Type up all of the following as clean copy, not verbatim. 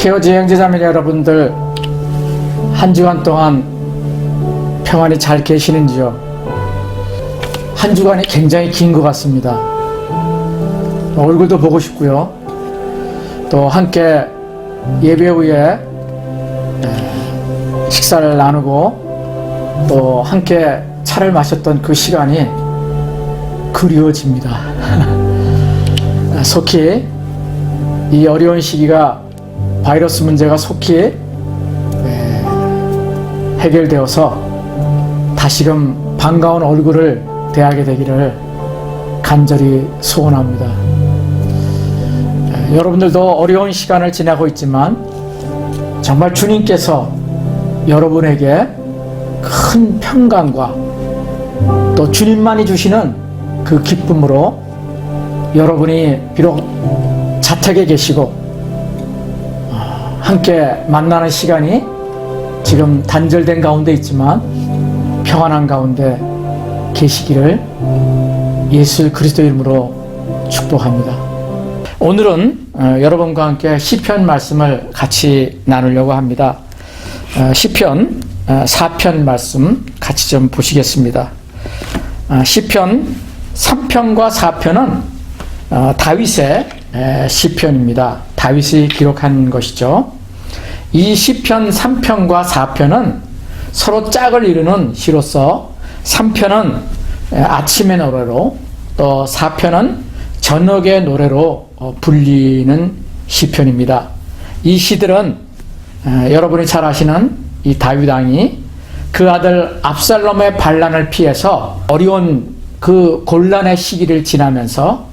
케어제 형제자매 여러분들, 한 주간 동안 평안히 잘 계시는지요? 한 주간이 굉장히 긴 것 같습니다. 얼굴도 보고 싶고요. 또 함께 예배 후에 식사를 나누고 또 함께 차를 마셨던 그 시간이 그리워집니다. 속히 이 어려운 시기가, 바이러스 문제가 속히 해결되어서 다시금 반가운 얼굴을 대하게 되기를 간절히 소원합니다. 여러분들도 어려운 시간을 지나고 있지만 정말 주님께서 여러분에게 큰 평강과 또 주님만이 주시는 그 기쁨으로 여러분이 비록 자택에 계시고 함께 만나는 시간이 지금 단절된 가운데 있지만 평안한 가운데 계시기를 예수 그리스도 이름으로 축복합니다. 오늘은 여러분과 함께 시편 말씀을 같이 나누려고 합니다. 시편 4편 말씀 같이 좀 보시겠습니다. 시편 3편과 4편은 다윗의 시편입니다. 다윗이 기록한 것이죠. 이 시편 3편과 4편은 서로 짝을 이루는 시로서 3편은 아침의 노래로, 또 4편은 저녁의 노래로 불리는 시편입니다. 이 시들은 여러분이 잘 아시는 이 다윗 왕이 그 아들 압살롬의 반란을 피해서 어려운 그 곤란의 시기를 지나면서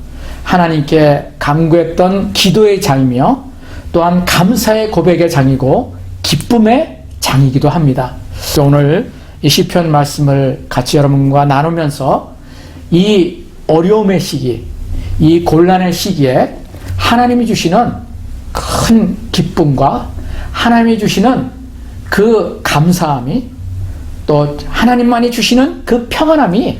하나님께 간구했던 기도의 장이며 또한 감사의 고백의 장이고 기쁨의 장이기도 합니다. 오늘 이 시편 말씀을 같이 여러분과 나누면서 이 어려움의 시기, 이 곤란의 시기에 하나님이 주시는 큰 기쁨과 하나님이 주시는 그 감사함이, 또 하나님만이 주시는 그 평안함이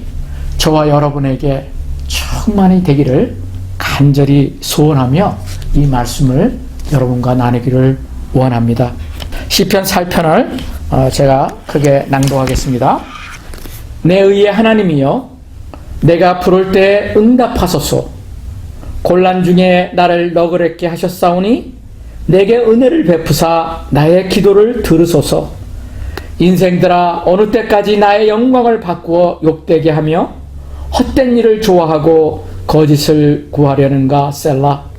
저와 여러분에게 충만히 되기를 간절히 소원하며 이 말씀을 여러분과 나누기를 원합니다. 시편 4편을 제가 크게 낭독하겠습니다. 내 의의 하나님이여, 내가 부를 때 응답하소서. 곤란 중에 나를 너그럽게 하셨사오니 내게 은혜를 베푸사 나의 기도를 들으소서. 인생들아, 어느 때까지 나의 영광을 바꾸어 욕되게 하며 헛된 일을 좋아하고 거짓을 구하려는가. 셀라.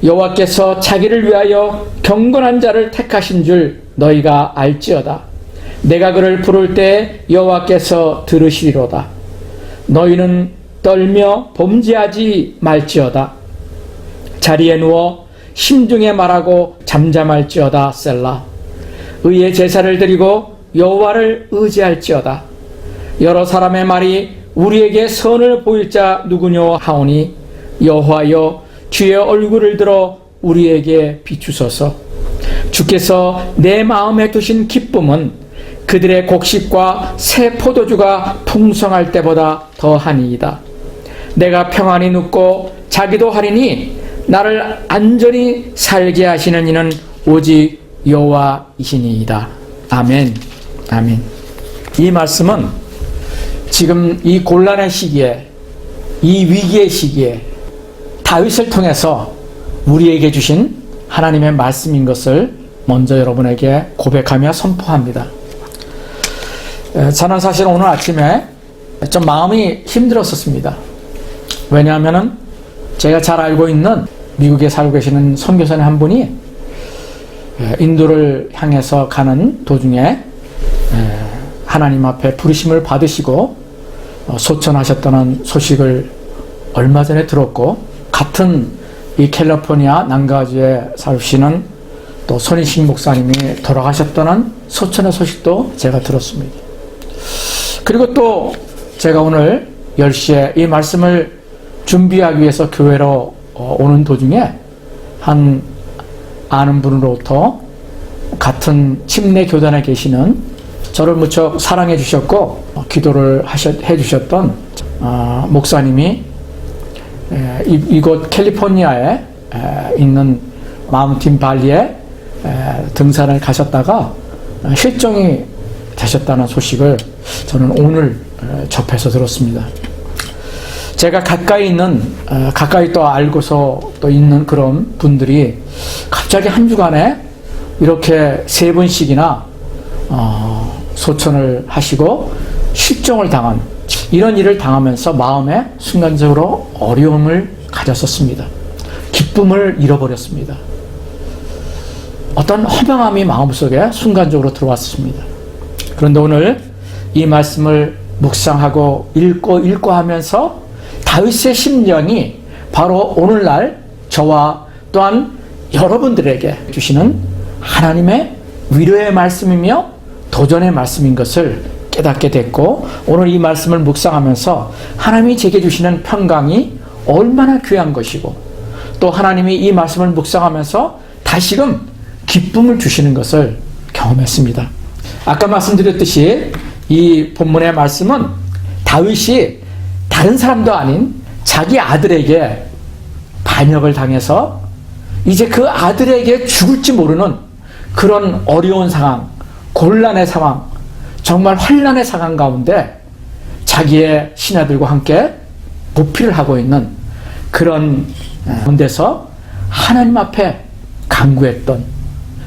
여호와께서 자기를 위하여 경건한 자를 택하신 줄 너희가 알지어다. 내가 그를 부를 때 여호와께서 들으시리로다. 너희는 떨며 범죄하지 말지어다. 자리에 누워 심중에 말하고 잠잠할지어다. 셀라. 의의 제사를 드리고 여호와를 의지할지어다. 여러 사람의 말이 우리에게 선을 보일 자 누구뇨 하오니 여호와여, 주의 얼굴을 들어 우리에게 비추소서. 주께서 내 마음에 두신 기쁨은 그들의 곡식과 새 포도주가 풍성할 때보다 더하니이다. 내가 평안히 눕고 자기도 하리니 나를 안전히 살게 하시는 이는 오직 여호와이시니이다. 아멘. 아멘. 이 말씀은 지금 이 곤란의 시기에, 이 위기의 시기에 다윗을 통해서 우리에게 주신 하나님의 말씀인 것을 먼저 여러분에게 고백하며 선포합니다. 저는 사실 오늘 아침에 좀 마음이 힘들었었습니다. 왜냐하면 제가 잘 알고 있는 미국에 살고 계시는 선교사님 한 분이 인도를 향해서 가는 도중에 하나님 앞에 부르심을 받으시고 소천하셨다는 소식을 얼마 전에 들었고, 같은 이 캘리포니아 난가주에 사시는 또 손인식 목사님이 돌아가셨다는 소천의 소식도 제가 들었습니다. 그리고 또 제가 오늘 10시에 이 말씀을 준비하기 위해서 교회로 오는 도중에 한 아는 분으로부터 같은 침례 교단에 계시는, 저를 무척 사랑해 주셨고 기도를 해 주셨던 목사님이 이곳 캘리포니아에 있는 마운틴 발리에 등산을 가셨다가 실종이 되셨다는 소식을 저는 오늘 접해서 들었습니다. 제가 가까이 또 알고서 또 있는 그런 분들이 갑자기 한 주간에 이렇게 3번씩이나 소천을 하시고 실종을 당한 이런 일을 당하면서 마음에 순간적으로 어려움을 가졌었습니다. 기쁨을 잃어버렸습니다. 어떤 허망함이 마음속에 순간적으로 들어왔습니다. 그런데 오늘 이 말씀을 묵상하고 읽고 하면서 다윗의 심령이 바로 오늘날 저와 또한 여러분들에게 주시는 하나님의 위로의 말씀이며 도전의 말씀인 것을 깨닫게 됐고, 오늘 이 말씀을 묵상하면서 하나님이 제게 주시는 평강이 얼마나 귀한 것이고, 또 하나님이 이 말씀을 묵상하면서 다시금 기쁨을 주시는 것을 경험했습니다. 아까 말씀드렸듯이 이 본문의 말씀은 다윗이 다른 사람도 아닌 자기 아들에게 반역을 당해서 이제 그 아들에게 죽을지 모르는 그런 어려운 상황, 곤란의 상황, 정말 환난의 상황 가운데 자기의 신하들과 함께 보필을 하고 있는 그런 데서 하나님 앞에 간구했던,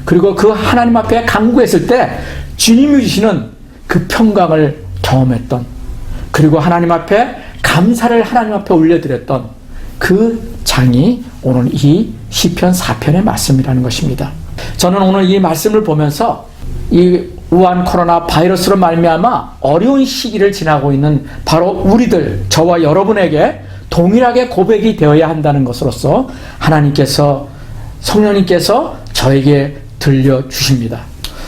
그리고 그 하나님 앞에 간구했을 때 주님이 주시는 그 평강을 경험했던, 그리고 하나님 앞에 감사를 하나님 앞에 올려드렸던 그 장이 오늘 이 시편 4편의 말씀이라는 것입니다. 저는 오늘 이 말씀을 보면서 이 우한 코로나 바이러스로 말미암아 어려운 시기를 지나고 있는 바로 우리들, 저와 여러분에게 동일하게 고백이 되어야 한다는 것으로서 하나님께서, 성령님께서 저에게 들려주십니다.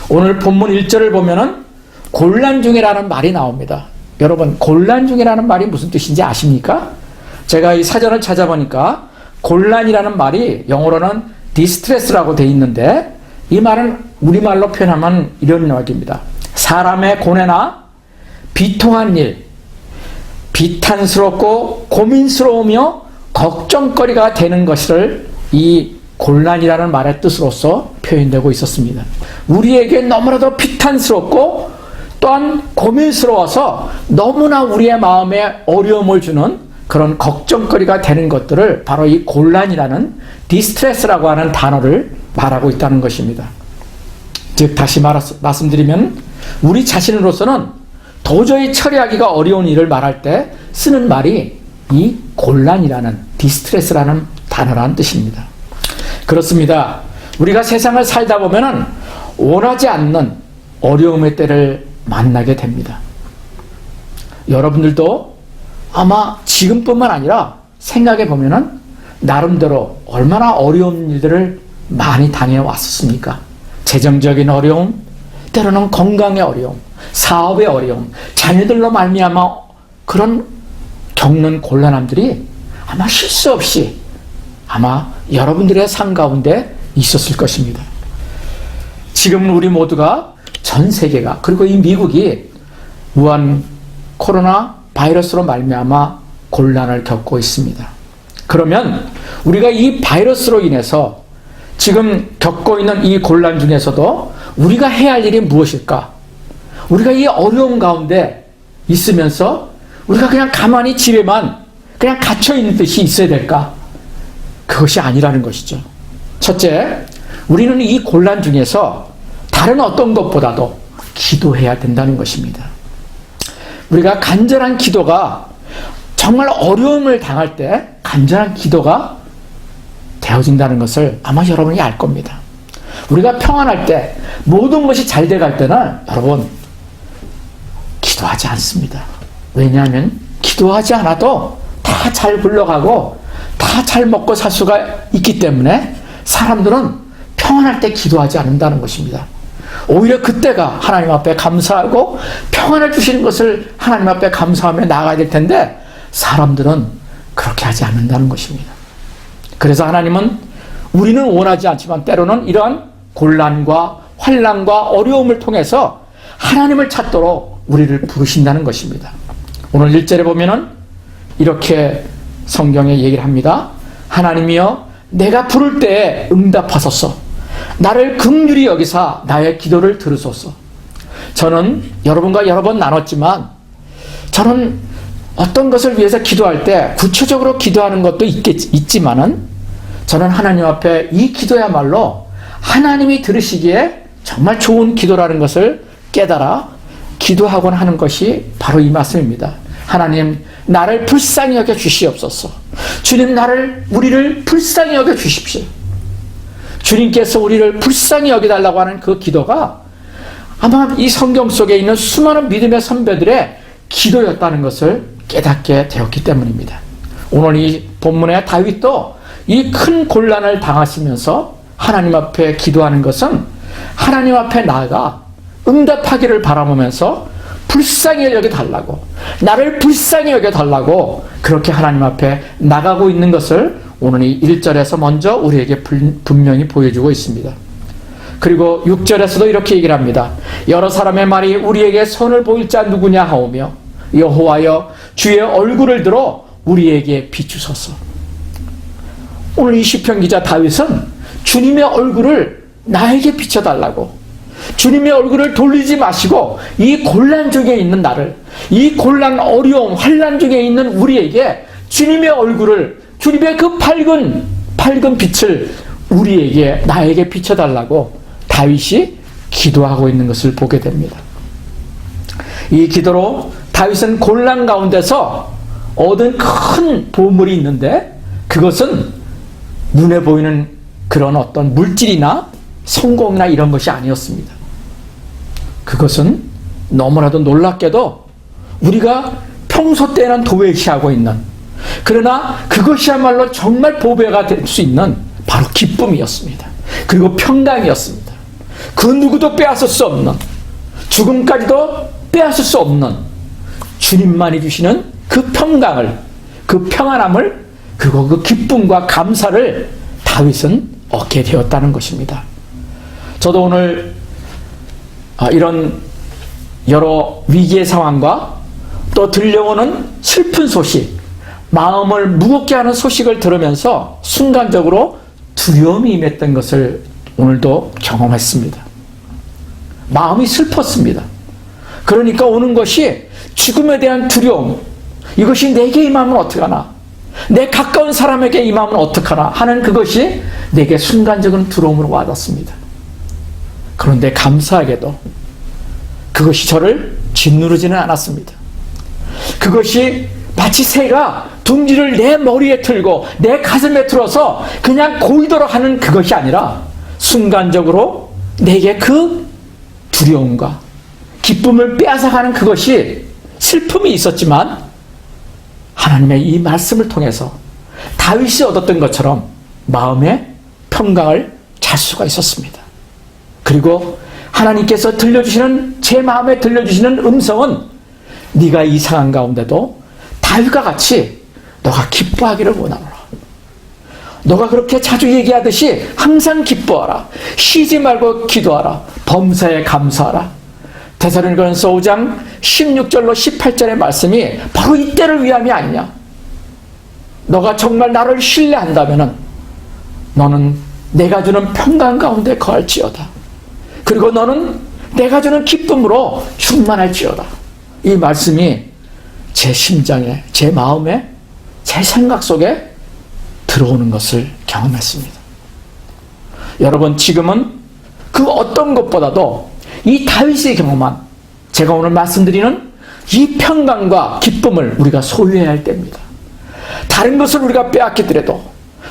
오늘 본문 1절을 보면은 곤란 중이라는 말이 나옵니다. 여러분, 곤란 중이라는 말이 무슨 뜻인지 아십니까? 제가 이 사전을 찾아보니까 곤란이라는 말이 영어로는 디스트레스라고 되어 있는데, 이 말은 우리말로 표현하면 이런 이야기입니다. 사람의 고뇌나 비통한 일, 비탄스럽고 고민스러우며 걱정거리가 되는 것을 이 곤란이라는 말의 뜻으로서 표현되고 있었습니다. 우리에게 너무나도 비탄스럽고 또한 고민스러워서 너무나 우리의 마음에 어려움을 주는 그런 걱정거리가 되는 것들을 바로 이 곤란이라는 디스트레스라고 하는 단어를 말하고 있다는 것입니다. 즉 다시 말씀드리면 우리 자신으로서는 도저히 처리하기가 어려운 일을 말할 때 쓰는 말이 이 곤란이라는 디스트레스라는 단어라는 뜻입니다. 그렇습니다. 우리가 세상을 살다 보면은 원하지 않는 어려움의 때를 만나게 됩니다. 여러분들도 아마 지금뿐만 아니라 생각해 보면은 나름대로 얼마나 어려운 일들을 많이 당해 왔었습니까? 재정적인 어려움, 때로는 건강의 어려움, 사업의 어려움, 자녀들로 말미암아 그런 겪는 곤란함들이 아마 쉴 수 없이 아마 여러분들의 삶 가운데 있었을 것입니다. 지금 우리 모두가, 전 세계가, 그리고 이 미국이 우한 코로나 바이러스로 말미암아 곤란을 겪고 있습니다. 그러면 우리가 이 바이러스로 인해서 지금 겪고 있는 이 곤란 중에서도 우리가 해야 할 일이 무엇일까? 우리가 이 어려움 가운데 있으면서 우리가 그냥 가만히 집에만 그냥 갇혀있는 듯이 있어야 될까? 그것이 아니라는 것이죠. 첫째, 우리는 이 곤란 중에서 다른 어떤 것보다도 기도해야 된다는 것입니다. 우리가 간절한 기도가, 정말 어려움을 당할 때 간절한 기도가 되어진다는 것을 아마 여러분이 알 겁니다. 우리가 평안할 때, 모든 것이 잘 돼갈 때는 여러분 기도하지 않습니다. 왜냐하면 기도하지 않아도 다 잘 굴러가고 다 잘 먹고 살 수가 있기 때문에 사람들은 평안할 때 기도하지 않는다는 것입니다. 오히려 그때가 하나님 앞에 감사하고 평안을 주시는 것을 하나님 앞에 감사하며 나아가야 될 텐데 사람들은 그렇게 하지 않는다는 것입니다. 그래서 하나님은 우리는 원하지 않지만 때로는 이러한 곤란과 환난과 어려움을 통해서 하나님을 찾도록 우리를 부르신다는 것입니다. 오늘 1절에 보면은 이렇게 성경에 얘기를 합니다. 하나님이여, 내가 부를 때에 응답하소서. 나를 긍휼히 여기사 나의 기도를 들으소서. 저는 여러분과 여러 번 나눴지만 저는 어떤 것을 위해서 기도할 때 구체적으로 기도하는 것도 있지만은 저는 하나님 앞에 이 기도야말로 하나님이 들으시기에 정말 좋은 기도라는 것을 깨달아 기도하곤 하는 것이 바로 이 말씀입니다. 하나님, 나를 불쌍히 여겨 주시옵소서. 주님, 우리를 불쌍히 여겨 주십시오. 주님께서 우리를 불쌍히 여겨달라고 하는 그 기도가 아마 이 성경 속에 있는 수많은 믿음의 선배들의 기도였다는 것을 깨닫게 되었기 때문입니다. 오늘 이 본문의 다윗도 이 큰 곤란을 당하시면서 하나님 앞에 기도하는 것은 하나님 앞에 나아가 응답하기를 바라보면서 불쌍히 여겨달라고, 나를 불쌍히 여겨달라고 그렇게 하나님 앞에 나가고 있는 것을 오늘 이 1절에서 먼저 우리에게 분명히 보여주고 있습니다. 그리고 6절에서도 이렇게 얘기를 합니다. 여러 사람의 말이 우리에게 선을 보일 자 누구냐 하오며 여호와여 주의 얼굴을 들어 우리에게 비추소서. 오늘 이 시편 기자 다윗은 주님의 얼굴을 나에게 비춰달라고, 주님의 얼굴을 돌리지 마시고 이 곤란 중에 있는 나를, 이 곤란, 어려움, 환난 중에 있는 우리에게 주님의 얼굴을, 주님의 그 밝은 빛을 우리에게, 나에게 비춰달라고 다윗이 기도하고 있는 것을 보게 됩니다. 이 기도로 다윗은 곤란 가운데서 얻은 큰 보물이 있는데 그것은 눈에 보이는 그런 어떤 물질이나 성공이나 이런 것이 아니었습니다. 그것은 너무나도 놀랍게도 우리가 평소 때는 도외시하고 있는, 그러나 그것이야말로 정말 보배가 될 수 있는 바로 기쁨이었습니다. 그리고 평강이었습니다. 그 누구도 빼앗을 수 없는, 죽음까지도 빼앗을 수 없는 주님만이 주시는 그 평강을, 그 평안함을, 그리고 그 기쁨과 감사를 다윗은 얻게 되었다는 것입니다. 저도 오늘 이런 여러 위기의 상황과 또 들려오는 슬픈 소식, 마음을 무겁게 하는 소식을 들으면서 순간적으로 두려움이 임했던 것을 오늘도 경험했습니다. 마음이 슬펐습니다. 그러니까 오는 것이 죽음에 대한 두려움, 이것이 내게 임하면 어떡하나, 내 가까운 사람에게 임하면 어떡하나 하는 그것이 내게 순간적인 두려움으로 와닿습니다. 그런데 감사하게도 그것이 저를 짓누르지는 않았습니다. 그것이 마치 새가 둥지를 내 머리에 틀고 내 가슴에 틀어서 그냥 고이도록 하는 그것이 아니라 순간적으로 내게 그 두려움과 기쁨을 빼앗아가는 그것이, 슬픔이 있었지만 하나님의 이 말씀을 통해서 다윗이 얻었던 것처럼 마음의 평강을 찾을 수가 있었습니다. 그리고 하나님께서 들려주시는, 제 마음에 들려주시는 음성은 네가 이 상황 가운데도 다윗과 같이 너가 기뻐하기를 원하노라. 너가 그렇게 자주 얘기하듯이 항상 기뻐하라. 쉬지 말고 기도하라. 범사에 감사하라. 데살로니가전서 5장 16절로 18절의 말씀이 바로 이때를 위함이 아니냐. 너가 정말 나를 신뢰한다면 너는 내가 주는 평강 가운데 거할지어다. 그리고 너는 내가 주는 기쁨으로 충만할지어다. 이 말씀이 제 심장에, 제 마음에, 제 생각 속에 들어오는 것을 경험했습니다. 여러분, 지금은 그 어떤 것보다도 이 다윗이 경험한, 제가 오늘 말씀드리는 이 평강과 기쁨을 우리가 소유해야 할 때입니다. 다른 것을 우리가 빼앗기더라도,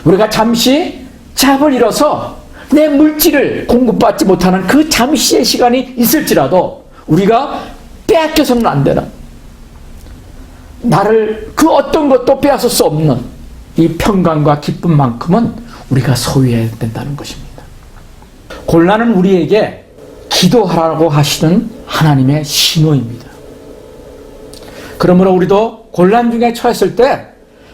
우리가 잠시 잡을 잃어서 내 물질을 공급받지 못하는 그 잠시의 시간이 있을지라도 우리가 빼앗겨서는 안 되는, 나를 그 어떤 것도 빼앗을 수 없는 이 평강과 기쁨만큼은 우리가 소유해야 된다는 것입니다. 곤란은 우리에게 기도하라고 하시는 하나님의 신호입니다. 그러므로 우리도 곤란 중에 처했을 때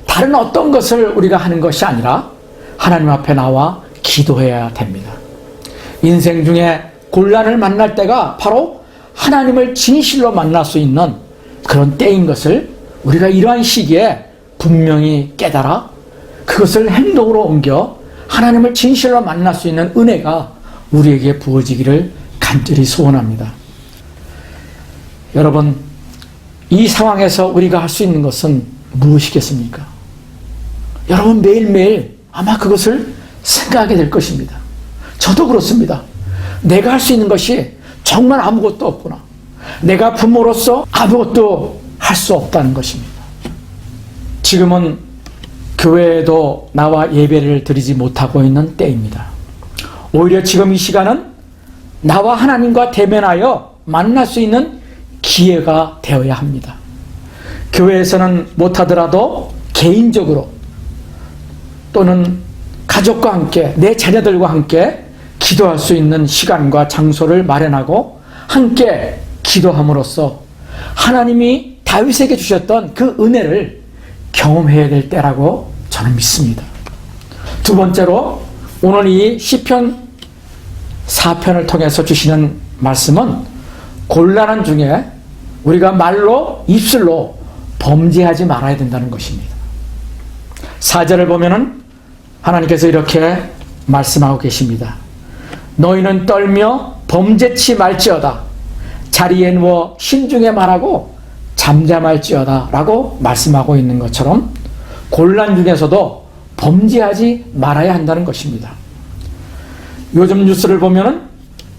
다른 어떤 것을 우리가 하는 것이 아니라 하나님 앞에 나와 기도해야 됩니다. 인생 중에 곤란을 만날 때가 바로 하나님을 진실로 만날 수 있는 그런 때인 것을 우리가 이러한 시기에 분명히 깨달아 그것을 행동으로 옮겨 하나님을 진실로 만날 수 있는 은혜가 우리에게 부어지기를 간절히 소원합니다. 여러분, 이 상황에서 우리가 할 수 있는 것은 무엇이겠습니까? 여러분 매일매일 아마 그것을 생각하게 될 것입니다. 저도 그렇습니다. 내가 할 수 있는 것이 정말 아무것도 없구나. 내가 부모로서 아무것도 할 수 없다는 것입니다. 지금은 교회에도 나와 예배를 드리지 못하고 있는 때입니다. 오히려 지금 이 시간은 나와 하나님과 대면하여 만날 수 있는 기회가 되어야 합니다. 교회에서는 못하더라도 개인적으로 또는 가족과 함께 내 자녀들과 함께 기도할 수 있는 시간과 장소를 마련하고 함께 기도함으로써 하나님이 다윗에게 주셨던 그 은혜를 경험해야 될 때라고 저는 믿습니다. 두 번째로 오늘 이 시편 4편을 통해서 주시는 말씀은 곤란한 중에 우리가 말로 입술로 범죄하지 말아야 된다는 것입니다. 4절을 보면은 하나님께서 이렇게 말씀하고 계십니다. 너희는 떨며 범죄치 말지어다. 자리에 누워 신중에 말하고 잠잠할지어다 라고 말씀하고 있는 것처럼 곤란 중에서도 범죄하지 말아야 한다는 것입니다. 요즘 뉴스를 보면은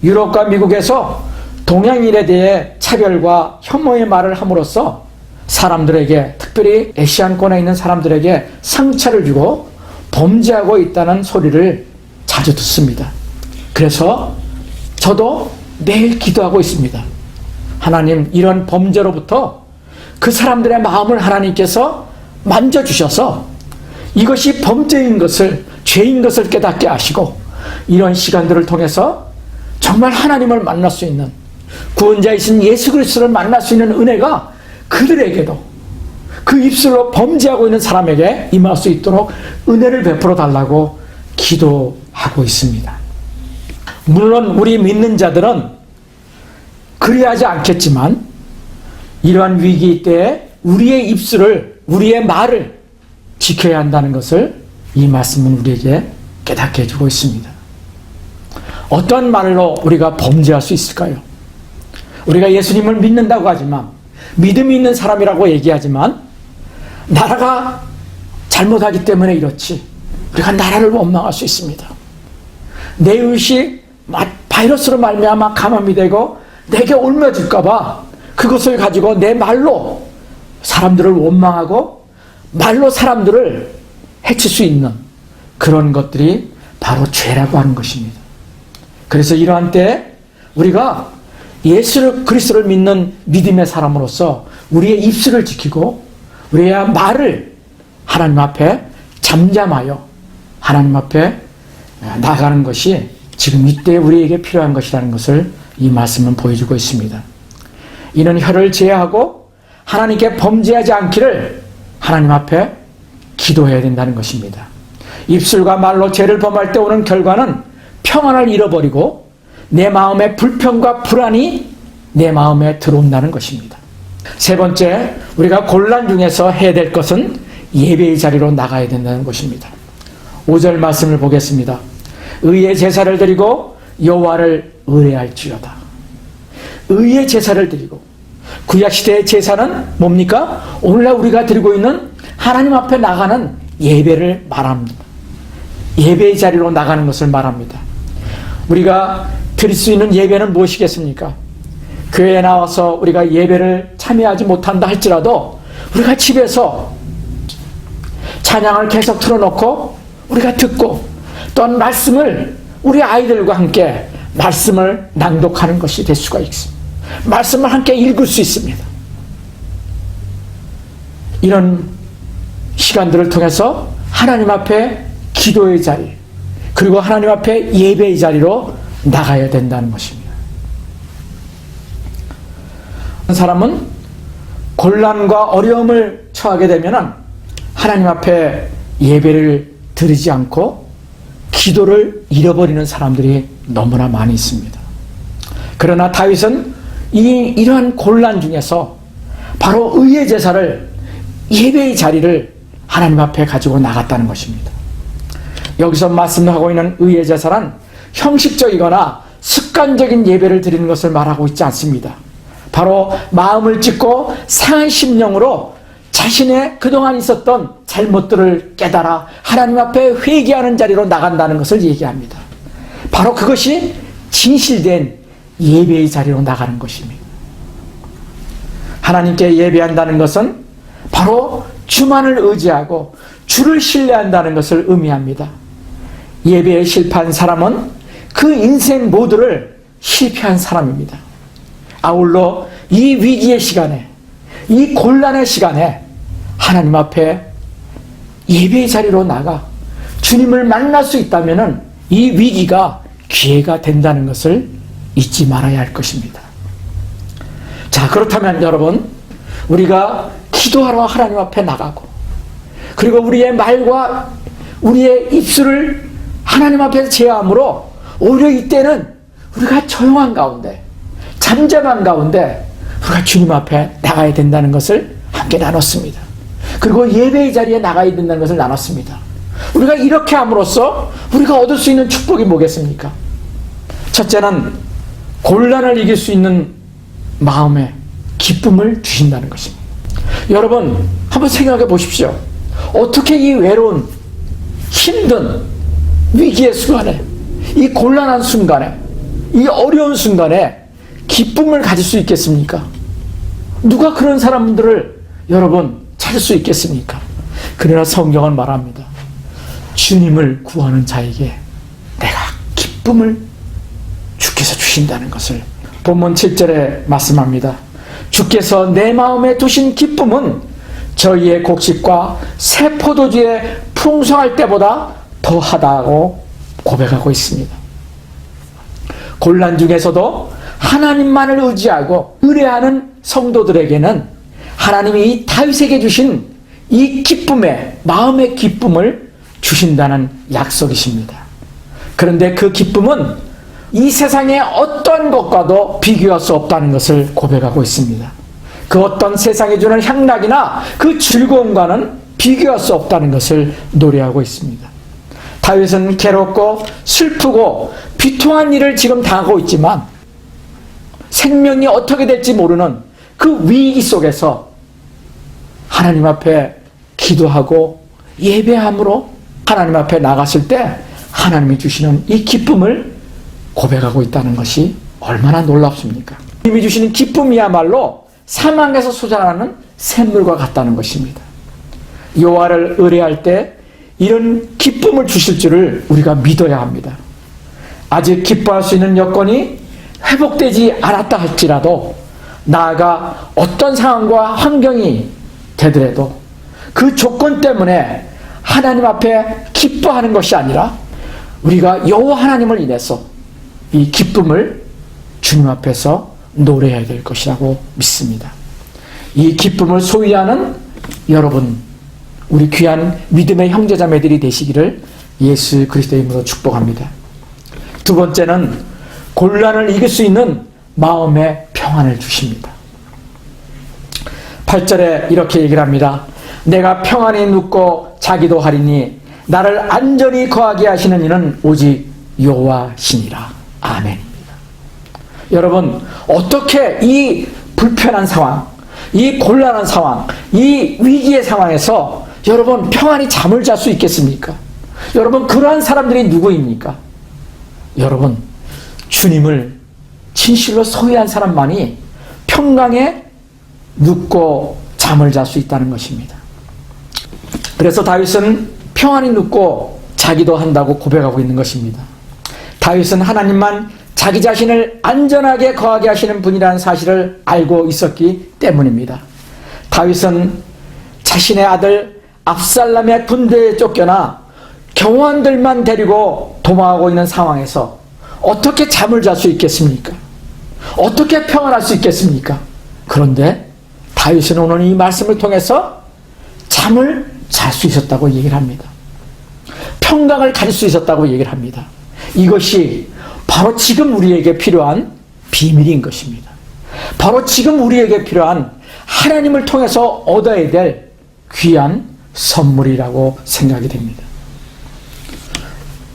유럽과 미국에서 동양인에 대해 차별과 혐오의 말을 함으로써 사람들에게, 특별히 아시안권에 있는 사람들에게 상처를 주고 범죄하고 있다는 소리를 자주 듣습니다. 그래서 저도 매일 기도하고 있습니다. 하나님, 이런 범죄로부터 그 사람들의 마음을 하나님께서 만져주셔서 이것이 범죄인 것을, 죄인 것을 깨닫게 하시고 이런 시간들을 통해서 정말 하나님을 만날 수 있는, 구원자이신 예수 그리스도를 만날 수 있는 은혜가 그들에게도, 그 입술로 범죄하고 있는 사람에게 임할 수 있도록 은혜를 베풀어 달라고 기도하고 있습니다. 물론 우리 믿는 자들은 그리하지 않겠지만 이러한 위기 때에 우리의 입술을, 우리의 말을 지켜야 한다는 것을 이 말씀은 우리에게 깨닫게 해주고 있습니다. 어떤 말로 우리가 범죄할 수 있을까요? 우리가 예수님을 믿는다고 하지만, 믿음이 있는 사람이라고 얘기하지만 나라가 잘못하기 때문에 이렇지, 우리가 나라를 원망할 수 있습니다. 내 의식 바이러스로 말미암아 감염이 되고 내게 옮겨질까 봐 그것을 가지고 내 말로 사람들을 원망하고 말로 사람들을 해칠 수 있는 그런 것들이 바로 죄라고 하는 것입니다. 그래서 이러한 때에 우리가 예수 그리스도를 믿는 믿음의 사람으로서 우리의 입술을 지키고 우리의 말을 하나님 앞에 잠잠하여 하나님 앞에 나가는 것이 지금 이때 우리에게 필요한 것이라는 것을 이 말씀은 보여주고 있습니다. 이는 혀를 제하고 하나님께 범죄하지 않기를 하나님 앞에 기도해야 된다는 것입니다. 입술과 말로 죄를 범할 때 오는 결과는 평안을 잃어버리고 내 마음에 불평과 불안이 내 마음에 들어온다는 것입니다. 세 번째, 우리가 곤란 중에서 해야 될 것은 예배의 자리로 나가야 된다는 것입니다. 5절 말씀을 보겠습니다. 의의 제사를 드리고 여호와를 의뢰할지어다. 의의 제사를 드리고, 구약시대의 제사는 뭡니까? 오늘날 우리가 드리고 있는 하나님 앞에 나가는 예배를 말합니다. 예배의 자리로 나가는 것을 말합니다. 우리가 드릴 수 있는 예배는 무엇이겠습니까? 교회에 나와서 우리가 예배를 참여하지 못한다 할지라도 우리가 집에서 찬양을 계속 틀어놓고 우리가 듣고, 또한 말씀을 우리 아이들과 함께 말씀을 낭독하는 것이 될 수가 있습니다. 말씀을 함께 읽을 수 있습니다. 이런 시간들을 통해서 하나님 앞에 기도의 자리, 그리고 하나님 앞에 예배의 자리로 나가야 된다는 것입니다. 한 사람은 곤란과 어려움을 처하게 되면 하나님 앞에 예배를 드리지 않고 기도를 잃어버리는 사람들이 너무나 많이 있습니다. 그러나 다윗은 이러한 곤란 중에서 바로 의의 제사를, 예배의 자리를 하나님 앞에 가지고 나갔다는 것입니다. 여기서 말씀하고 있는 의의 제사란 형식적이거나 습관적인 예배를 드리는 것을 말하고 있지 않습니다. 바로 마음을 찢고 상한 심령으로 자신의 그동안 있었던 잘못들을 깨달아 하나님 앞에 회개하는 자리로 나간다는 것을 얘기합니다. 바로 그것이 진실된 예배의 자리로 나가는 것입니다. 하나님께 예배한다는 것은 바로 주만을 의지하고 주를 신뢰한다는 것을 의미합니다. 예배에 실패한 사람은 그 인생 모두를 실패한 사람입니다. 아울러 이 위기의 시간에, 이 곤란의 시간에 하나님 앞에 예배의 자리로 나가 주님을 만날 수 있다면 이 위기가 기회가 된다는 것을 잊지 말아야 할 것입니다. 자, 그렇다면 여러분, 우리가 기도하러 하나님 앞에 나가고, 그리고 우리의 말과 우리의 입술을 하나님 앞에서 제어함으로 오히려 이때는 우리가 조용한 가운데, 잠잠한 가운데 우리가 주님 앞에 나가야 된다는 것을 함께 나눴습니다. 그리고 예배의 자리에 나가야 된다는 것을 나눴습니다. 우리가 이렇게 함으로써 우리가 얻을 수 있는 축복이 뭐겠습니까? 첫째는 곤란을 이길 수 있는 마음의 기쁨을 주신다는 것입니다. 여러분, 한번 생각해 보십시오. 어떻게 이 외로운, 힘든 위기의 순간에, 이 곤란한 순간에, 이 어려운 순간에 기쁨을 가질 수 있겠습니까? 누가 그런 사람들을 여러분 찾을 수 있겠습니까? 그러나 성경은 말합니다. 주님을 구하는 자에게 내가 기쁨을 주께서 주신다는 것을 본문 7절에 말씀합니다. 주께서 내 마음에 두신 기쁨은 저희의 곡식과 새 포도주의 풍성할 때보다 더하다고 고백하고 있습니다. 곤란 중에서도 하나님만을 의지하고 의뢰하는 성도들에게는 하나님이 이 다윗에게 주신 이 기쁨의, 마음의 기쁨을 주신다는 약속이십니다. 그런데 그 기쁨은 이 세상의 어떤 것과도 비교할 수 없다는 것을 고백하고 있습니다. 그 어떤 세상이 주는 향락이나 그 즐거움과는 비교할 수 없다는 것을 노래하고 있습니다. 다윗은 괴롭고 슬프고 비통한 일을 지금 당하고 있지만 생명이 어떻게 될지 모르는 그 위기 속에서 하나님 앞에 기도하고 예배함으로 하나님 앞에 나갔을 때 하나님이 주시는 이 기쁨을 고백하고 있다는 것이 얼마나 놀랍습니까? 하나님이 주시는 기쁨이야말로 사망에서 솟아나는 샘물과 같다는 것입니다. 여호와를 의뢰할 때 이런 기쁨을 주실 줄을 우리가 믿어야 합니다. 아직 기뻐할 수 있는 여건이 회복되지 않았다 할지라도 나아가 어떤 상황과 환경이 되더라도 그 조건 때문에 하나님 앞에 기뻐하는 것이 아니라 우리가 여호와 하나님을 인해서 이 기쁨을 주님 앞에서 노래해야 될 것이라고 믿습니다. 이 기쁨을 소유하는 여러분, 우리 귀한 믿음의 형제자매들이 되시기를 예수 그리스도의 이름으로 축복합니다. 두 번째는 곤란을 이길 수 있는 마음의 평안을 주십니다. 8절에 이렇게 얘기를 합니다. 내가 평안히 눕고 자기도 하리니 나를 안전히 거하게 하시는 이는 오직 여호와시니라. 아멘입니다. 여러분, 어떻게 이 불편한 상황, 이 곤란한 상황, 이 위기의 상황에서 여러분 평안히 잠을 잘 수 있겠습니까? 여러분, 그러한 사람들이 누구입니까? 여러분, 주님을 진실로 소유한 사람만이 평강에 눕고 잠을 잘 수 있다는 것입니다. 그래서 다윗은 평안히 눕고 자기도 한다고 고백하고 있는 것입니다. 다윗은 하나님만 자기 자신을 안전하게 거하게 하시는 분이라는 사실을 알고 있었기 때문입니다. 다윗은 자신의 아들 압살람의 군대에 쫓겨나 경호원들만 데리고 도망하고 있는 상황에서 어떻게 잠을 잘 수 있겠습니까? 어떻게 평안할 수 있겠습니까? 그런데 다윗은 오늘 이 말씀을 통해서 잠을 잘 수 있었다고 얘기를 합니다. 평강을 가질 수 있었다고 얘기를 합니다. 이것이 바로 지금 우리에게 필요한 비밀인 것입니다. 바로 지금 우리에게 필요한 하나님을 통해서 얻어야 될 귀한 선물이라고 생각이 됩니다.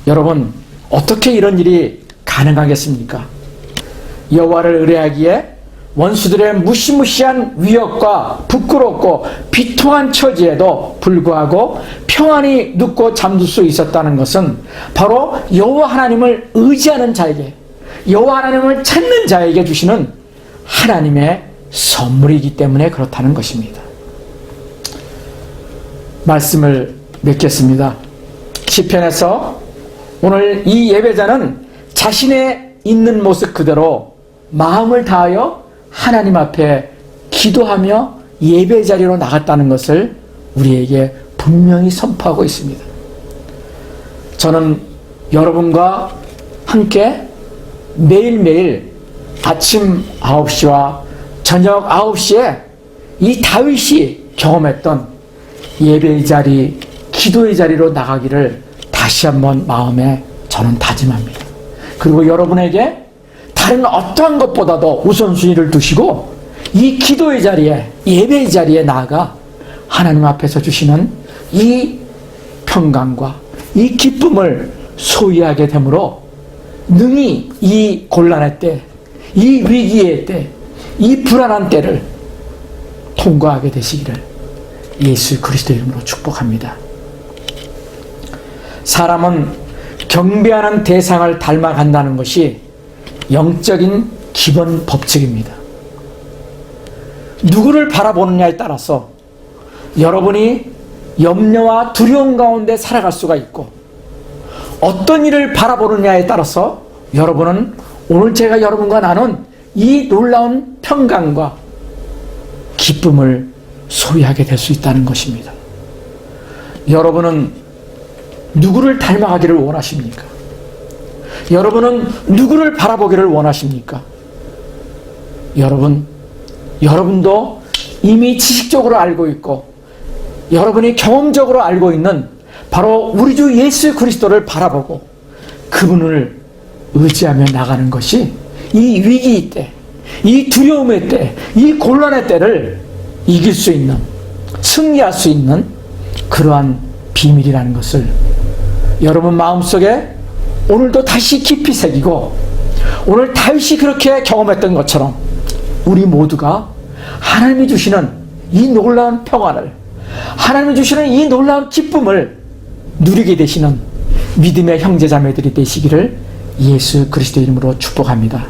여러분, 어떻게 이런 일이 가능하겠습니까? 여호와를 의뢰하기에 원수들의 무시무시한 위협과 부끄럽고 비통한 처지에도 불구하고 평안히 눕고 잠들 수 있었다는 것은 바로 여호와 하나님을 의지하는 자에게, 여호와 하나님을 찾는 자에게 주시는 하나님의 선물이기 때문에 그렇다는 것입니다. 말씀을 맺겠습니다. 시편에서 오늘 이 예배자는 자신의 있는 모습 그대로 마음을 다하여 하나님 앞에 기도하며 예배 자리로 나갔다는 것을 우리에게 분명히 선포하고 있습니다. 저는 여러분과 함께 매일매일 아침 9시와 저녁 9시에 이 다윗이 경험했던 예배의 자리, 기도의 자리로 나가기를 다시 한번 마음에 저는 다짐합니다. 그리고 여러분에게 다른 어떠한 것보다도 우선순위를 두시고 이 기도의 자리에, 예배의 자리에 나아가 하나님 앞에서 주시는 이 평강과 이 기쁨을 소유하게 되므로 능히 이 곤란의 때, 이 위기의 때, 이 불안한 때를 통과하게 되시기를 예수 그리스도의 이름으로 축복합니다. 사람은 경배하는 대상을 닮아간다는 것이 영적인 기본 법칙입니다. 누구를 바라보느냐에 따라서 여러분이 염려와 두려움 가운데 살아갈 수가 있고, 어떤 일을 바라보느냐에 따라서 여러분은 오늘 제가 여러분과 나눈 이 놀라운 평강과 기쁨을 소유하게 될 수 있다는 것입니다. 여러분은 누구를 닮아가기를 원하십니까? 여러분은 누구를 바라보기를 원하십니까? 여러분도 이미 지식적으로 알고 있고 여러분이 경험적으로 알고 있는 바로 우리 주 예수 그리스도를 바라보고 그분을 의지하며 나가는 것이 이 위기 때, 이 두려움의 때, 이 곤란의 때를 이길 수 있는, 승리할 수 있는 그러한 비밀이라는 것을 여러분 마음속에 오늘도 다시 깊이 새기고, 오늘 다윗이 그렇게 경험했던 것처럼 우리 모두가 하나님이 주시는 이 놀라운 평안을, 하나님이 주시는 이 놀라운 기쁨을 누리게 되시는 믿음의 형제자매들이 되시기를 예수 그리스도 이름으로 축복합니다.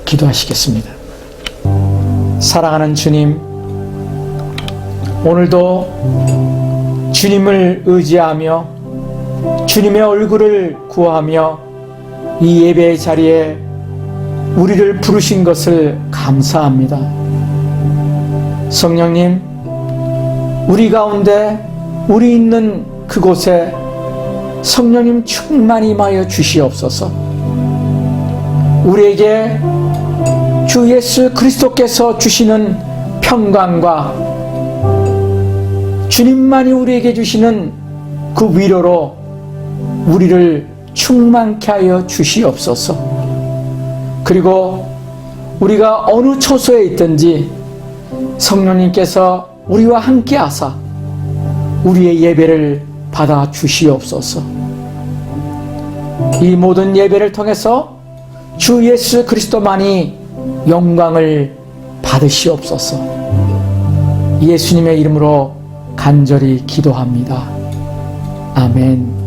기도하시겠습니다. 사랑하는 주님, 오늘도 주님을 의지하며 주님의 얼굴을 구하며 이 예배의 자리에 우리를 부르신 것을 감사합니다. 성령님, 우리 가운데, 우리 있는 그곳에 성령님 충만히 임하여 주시옵소서. 우리에게 주 예수 그리스도께서 주시는 평강과 주님만이 우리에게 주시는 그 위로로 우리를 충만케 하여 주시옵소서. 그리고 우리가 어느 처소에 있든지 성령님께서 우리와 함께 하사 우리의 예배를 받아 주시옵소서. 이 모든 예배를 통해서 주 예수 그리스도만이 영광을 받으시옵소서. 예수님의 이름으로 간절히 기도합니다. 아멘.